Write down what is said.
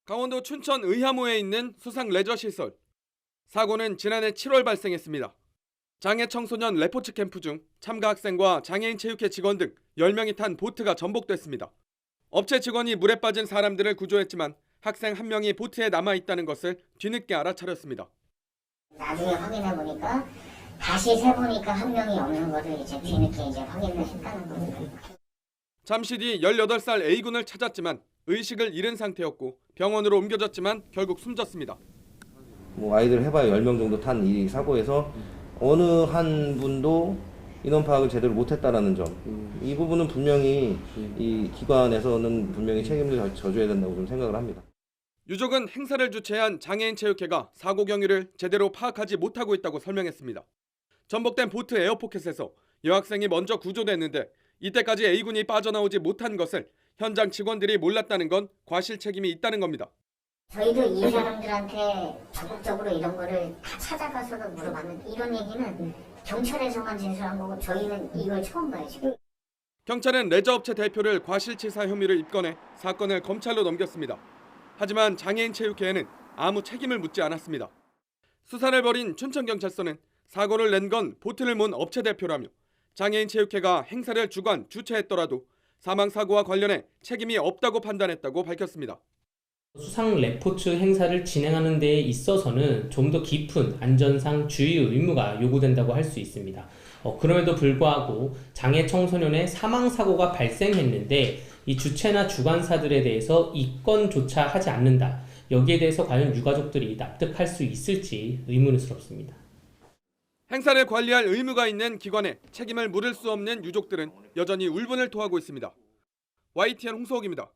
강원도 춘천 의하모에 있는 수상 레저시설. 사고는 지난해 7월 발생했습니다. 장애 청소년 레포츠 캠프 중 참가 학생과 장애인 체육회 직원 등 10명이 탄 보트가 전복됐습니다. 업체 직원이 물에 빠진 사람들을 구조했지만 학생 한 명이 보트에 남아있다는 것을 뒤늦게 알아차렸습니다. 나중에 확인해 보니까 다시 세보니까 한 명이 없는 거를 이제 뒤늦게 확인을 했다는 겁니다. 잠시 뒤 18살 A군을 찾았지만 의식을 잃은 상태였고 병원으로 옮겨졌지만 결국 숨졌습니다. 아이들 해봐야 10명 정도 탄 이 사고에서 어느 한 분도 인원 파악을 제대로 못했다라는 점, 이 부분은 분명히 이 기관에서는 분명히 책임을 져줘야 된다고 좀 생각을 합니다. 유족은 행사를 주최한 장애인 체육회가 사고 경위를 제대로 파악하지 못하고 있다고 설명했습니다. 전복된 보트 에어포켓에서 여학생이 먼저 구조됐는데 이때까지 A군이 빠져나오지 못한 것을 현장 직원들이 몰랐다는 건 과실 책임이 있다는 겁니다. 저희도 이 사람들한테 적극적으로 이런 거를 다 찾아가서도 물어봤는데 이런 얘기는 경찰에서만 진술한 거고 저희는 이걸 처음 봐요 지금. 경찰은 레저업체 대표를 과실치사 혐의를 입건해 사건을 검찰로 넘겼습니다. 하지만 장애인 체육회에는 아무 책임을 묻지 않았습니다. 수사를 벌인 춘천경찰서는 사고를 낸 건 보트를 몬 업체 대표라며 장애인 체육회가 행사를 주최했더라도 사망사고와 관련해 책임이 없다고 판단했다고 밝혔습니다. 수상 레포츠 행사를 진행하는 데 있어서는 좀 더 깊은 안전상 주의 의무가 요구된다고 할 수 있습니다. 그럼에도 불구하고 장애 청소년의 사망사고가 발생했는데 이 주체나 주관사들에 대해서 이건조차 하지 않는다. 여기에 대해서 과연 유가족들이 납득할 수 있을지 의문스럽습니다. 행사를 관리할 의무가 있는 기관에 책임을 물을 수 없는 유족들은 여전히 울분을 토하고 있습니다. YTN 홍수옥입니다.